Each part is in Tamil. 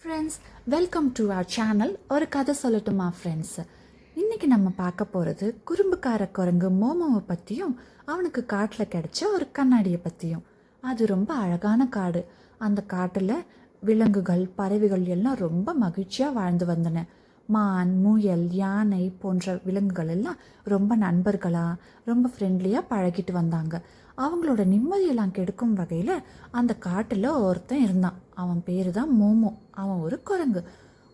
Friends, welcome to our channel. ஒரு கதை சொல்லட்டுமா ஃப்ரெண்ட்ஸ்? இன்றைக்கி நம்ம பார்க்க போகிறது குறும்புக்கார குரங்கு மோமோவை பற்றியும் அவனுக்கு காட்டில் கிடைச்ச ஒரு கண்ணாடியை பற்றியும். அது ரொம்ப அழகான காடு. அந்த காட்டில் விலங்குகள், பறவைகள் எல்லாம் ரொம்ப மகிழ்ச்சியாக வாழ்ந்து வந்தன. மான், முயல், யானை போன்ற விலங்குகள் எல்லாம் ரொம்ப நண்பர்களாக, ரொம்ப ஃப்ரெண்ட்லியாக பழகிட்டு வந்தாங்க. அவங்களோட நிம்மதியெல்லாம் கெடுக்கும் வகையில் அந்த காட்டில் ஒருத்தன் இருந்தான். அவன் பேர் தான் மோமோ. அவன் ஒரு குரங்கு.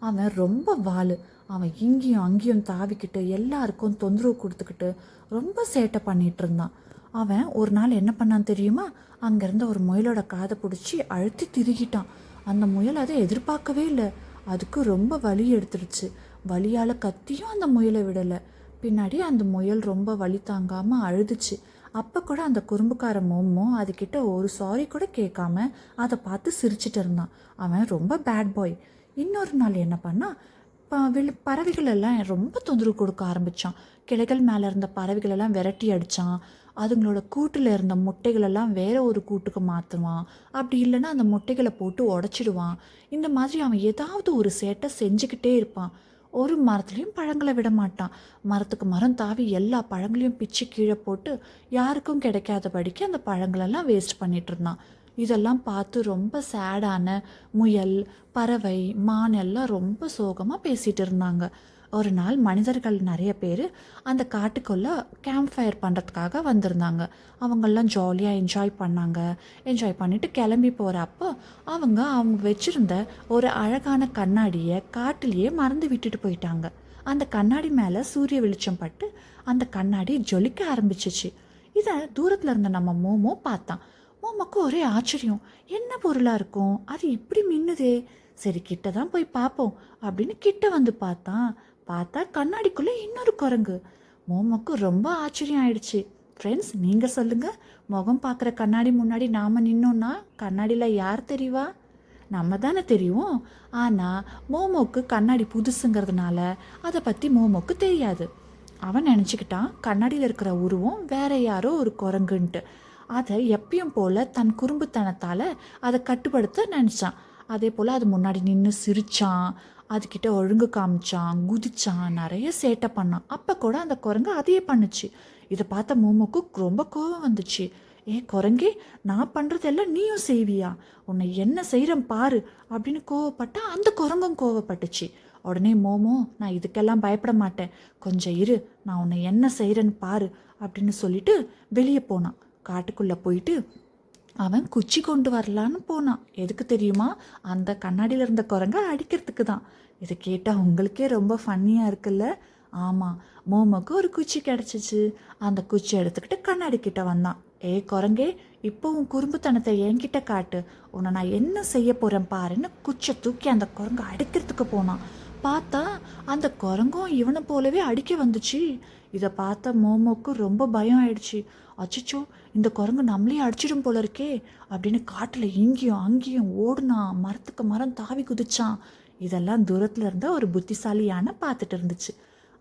அவன் ரொம்ப வாலு. அவன் இங்கேயும் அங்கேயும் தாவிக்கிட்டு எல்லாருக்கும் தொந்தரவு கொடுத்துக்கிட்டு ரொம்ப சேட்டை பண்ணிகிட்டு இருந்தான். அவன் ஒரு நாள் என்ன பண்ணான் தெரியுமா? அங்கேருந்து ஒரு முயலோட காதை பிடிச்சி அழுத்தி திருகிட்டான். அந்த முயல் அதை எதிர்பார்க்கவே இல்லை. அதுக்கு ரொம்ப வலி எடுத்துடுச்சு. வலியால் கத்தியும் அந்த முயலை விடலை. பின்னாடி அந்த முயல் ரொம்ப வலி தாங்காமல் அழுதுச்சு. அப்போ கூட அந்த குறும்புக்கார மோமோ அதுக்கிட்ட ஒரு சாரி கூட கேட்காம அதை பார்த்து சிரிச்சிட்டு இருந்தான். அவன் ரொம்ப பேட் பாய். இன்னொரு நாள் என்ன பண்ணால், பறவைகள் எல்லாம் ரொம்ப தொந்தரவு கொடுக்க ஆரம்பித்தான். கிளைகள் மேலே இருந்த பறவைகள் எல்லாம் விரட்டி அடித்தான். அதுங்களோட கூட்டில் இருந்த முட்டைகளெல்லாம் வேற ஒரு கூட்டுக்கு மாற்றுவான். அப்படி இல்லைன்னா அந்த முட்டைகளை போட்டு உடச்சிடுவான். இந்த மாதிரி அவன் ஏதாவது ஒரு சேட்டை செஞ்சுக்கிட்டே இருப்பான். ஒரு மரத்துலேயும் பழங்களை விட மாட்டான். மரத்துக்கு மரம் தாவி எல்லா பழங்களையும் பிச்சு கீழே போட்டு யாருக்கும் கிடைக்காதபடிக்கு அந்த பழங்களெல்லாம் வேஸ்ட் பண்ணிட்டு இருந்தான். இதெல்லாம் பார்த்து ரொம்ப சேடான முயல், பறவை, மான் எல்லாம் ரொம்ப சோகமாக பேசிகிட்டு இருந்தாங்க. ஒரு நாள் மனிதர்கள் நிறைய பேர் அந்த காட்டுக்குள்ளே கேம்ப் ஃபயர் பண்ணுறதுக்காக வந்திருந்தாங்க. அவங்கெல்லாம் ஜாலியாக என்ஜாய் பண்ணாங்க. என்ஜாய் பண்ணிவிட்டு கிளம்பி போகிறப்போ அவங்க வச்சுருந்த ஒரு அழகான கண்ணாடியை காட்டிலேயே மறந்து விட்டுட்டு போயிட்டாங்க. அந்த கண்ணாடி மேலே சூரிய வெளிச்சம் பட்டு அந்த கண்ணாடி ஜொலிக்க ஆரம்பிச்சிச்சு. இதை தூரத்தில் இருந்த நம்ம மோமோ பார்த்தான். மோமோக்கு ஒரே ஆச்சரியம். என்ன பொருளாக இருக்கும்? அது இப்படி மின்னுதே. சரி, கிட்ட தான் போய் பார்ப்போம் அப்படின்னு கிட்ட வந்து பார்த்தா கண்ணாடிக்குள்ளே இன்னொரு குரங்கு. மோமோக்கு ரொம்ப ஆச்சரியம் ஆயிடுச்சு. ஃப்ரெண்ட்ஸ், நீங்கள் சொல்லுங்கள், முகம் பார்க்குற கண்ணாடி முன்னாடி நாம் நின்னோன்னா கண்ணாடியில் யார் தெரிவா? நம்ம தானே தெரியும். ஆனால் மோமோக்கு கண்ணாடி புதுசுங்கிறதுனால அதை பற்றி மோமோக்கு தெரியாது. அவன் நினச்சிக்கிட்டான் கண்ணாடியில் இருக்கிற உருவம் வேற யாரோ ஒரு குரங்குன்ட்டு. அதை எப்பயும் போல் தன் குறும்புத்தனத்தால் அதை கட்டுப்படுத்த நினச்சான். அதே போல் அது முன்னாடி நின்று சிரித்தான், அதுக்கிட்ட ஒழுங்கு காமிச்சான், குதிச்சான், நிறைய சேட்டை பண்ணான். அப்போ கூட அந்த குரங்கு அதையே பண்ணுச்சு. இதை பார்த்த மோமோக்கு ரொம்ப கோவம் வந்துச்சு. குரங்கே, நான் பண்ணுறதெல்லாம் நீயும் செய்வியா? உன்னை என்ன செய்கிறேன் பாரு அப்படின்னு கோவப்பட்டா அந்த குரங்கும் கோவப்பட்டுச்சு. உடனே மோமோ, நான் இதுக்கெல்லாம் பயப்பட மாட்டேன், கொஞ்சம் இரு, நான் உன்னை என்ன செய்கிறேன்னு பாரு அப்படின்னு சொல்லிட்டு வெளியே போனான். காட்டுக்குள்ளே போயிட்டு அவன் குச்சி கொண்டு வரலான்னு போனான். எதுக்கு தெரியுமா? அந்த கண்ணாடியில் இருந்த குரங்க அடிக்கிறதுக்கு தான். இதை கேட்டால் உங்களுக்கே ரொம்ப ஃபன்னியாக இருக்குல்ல? ஆமாம், மோமோக்கு ஒரு குச்சி கிடச்சிச்சு. அந்த குச்சி எடுத்துக்கிட்டு கண்ணாடி கிட்ட வந்தான். குரங்கே, இப்போ உன் குறும்புத்தனத்தை என்கிட்ட காட்டு, உன்னை நான் என்ன செய்ய போகிறேன் பாருன்னு குச்சை தூக்கி அந்த குரங்கு அடிக்கிறதுக்கு போனான். பார்த்தா அந்த குரங்கும் இவனை போலவே அடிக்க வந்துச்சு. இதை பார்த்த மோமோக்கு ரொம்ப பயம் ஆயிடுச்சு. அச்சிச்சோ, இந்த குரங்கு நம்மளே அடிச்சிடும் போல இருக்கே அப்படின்னு காட்டில் இங்கேயும் அங்கேயும் ஓடுனான். மரத்துக்கு மரம் தாவி குதிச்சான். இதெல்லாம் தூரத்தில் இருந்த ஒரு புத்திசாலி யானை பார்த்துட்டு இருந்துச்சு.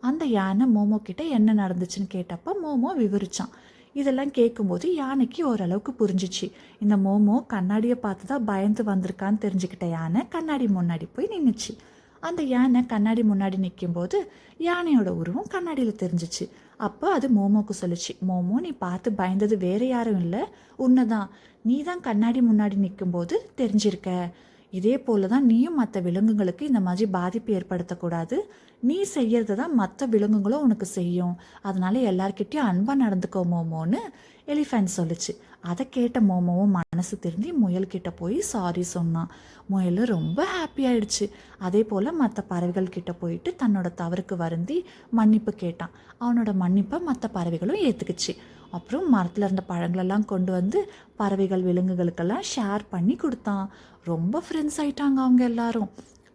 அந்த யானை மோமோ கிட்ட என்ன நடந்துச்சுன்னு கேட்டப்ப மோமோ விவரிச்சான். இதெல்லாம் கேட்கும்போது யானைக்கு ஓரளவுக்கு புரிஞ்சிச்சு. இந்த மோமோ கண்ணாடியை பார்த்து தான் பயந்து வந்திருக்கான்னு தெரிஞ்சுக்கிட்ட யானை கண்ணாடி முன்னாடி போய் நின்றுச்சு. அந்த யானை கண்ணாடி முன்னாடி நிற்கும்போது யானையோட உருவம் கண்ணாடியில் தெரிஞ்சிச்சு. அப்போ அது மோமோக்கு சொல்லிச்சு, மோமோ, நீ பார்த்து பயந்தது வேற யாரும் இல்லை, உன்னைதான். நீ தான் கண்ணாடி முன்னாடி நிற்கும்போது தெரிஞ்சிருக்க. இதே போல தான் நீயும் மற்ற விலங்குகளுக்கு இந்த மாதிரி பாதிப்பு ஏற்படுத்தக்கூடாது. நீ செய்யறத தான் மற்ற விலங்குகளும் உனக்கு செய்யும். அதனால எல்லார்கிட்டையும் அன்பாக நடந்துக்கோ மோமோன்னு எலிஃபென்ட் சொல்லிச்சு. அதை கேட்ட மோமோவும் மனசு திருந்தி முயல்கிட்ட போய் சாரி சொன்னான். முயல் ரொம்ப ஹாப்பி ஆயிடுச்சு. அதே போல் மற்ற பறவைகள் கிட்ட போயிட்டு தன்னோட தவறுக்கு வருந்தி மன்னிப்பு கேட்டான். அவனோட மன்னிப்பை மற்ற பறவைகளும் ஏற்றுக்குச்சு. அப்புறம் மரத்தில் இருந்த பழங்களெல்லாம் கொண்டு வந்து பறவைகள், விலங்குகளுக்கெல்லாம் ஷேர் பண்ணி கொடுத்தான். ரொம்ப ஃப்ரெண்ட்ஸ் ஆயிட்டாங்க அவங்க எல்லாரும்.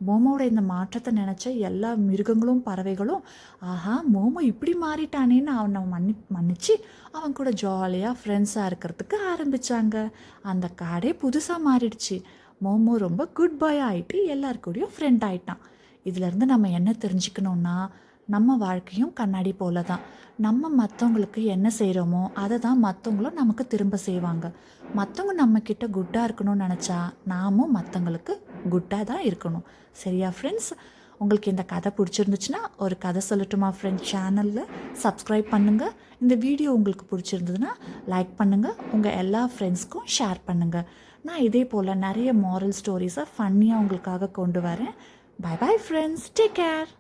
மோமோட இந்த மாற்றத்தை நினச்ச எல்லா மிருகங்களும் பறவைகளும், ஆஹா, மோமோ இப்படி மாறிட்டானேன்னு அவனை மன்னிச்சு அவன் கூட ஜாலியாக ஃப்ரெண்ட்ஸாக இருக்கிறதுக்கு ஆரம்பித்தாங்க. அந்த காடே புதுசாக மாறிடுச்சு. மோமோ ரொம்ப குட் பாய் ஆகிட்டு எல்லாருக்கூடையும் ஃப்ரெண்ட் ஆகிட்டான். இதிலேருந்து நம்ம என்ன தெரிஞ்சுக்கணுன்னா, நம்ம வாழ்க்கையும் கண்ணாடி போல தான். நம்ம மற்றவங்களுக்கு என்ன செய்கிறோமோ அதை தான் மற்றவங்களும் நமக்கு திரும்ப செய்வாங்க. மற்றவங்க நம்மக்கிட்ட குட்டாக இருக்கணும்னு நினச்சா நாமும் மற்றவங்களுக்கு குட்டாக தான் இருக்கணும். சரியா ஃப்ரெண்ட்ஸ்? உங்களுக்கு இந்த கதை பிடிச்சிருந்துச்சுன்னா ஒரு கதை சொல்லட்டுமா ஃப்ரெண்ட்ஸ் சேனலில் சப்ஸ்கிரைப் பண்ணுங்கள். இந்த வீடியோ உங்களுக்கு பிடிச்சிருந்ததுன்னா லைக் பண்ணுங்கள், உங்கள் எல்லா ஃப்ரெண்ட்ஸ்க்கும் ஷேர் பண்ணுங்கள். நான் இதே போல் நிறைய மாரல் ஸ்டோரிஸை ஃபன்னியாக உங்களுக்காக கொண்டு வரேன். Bye bye friends, take care.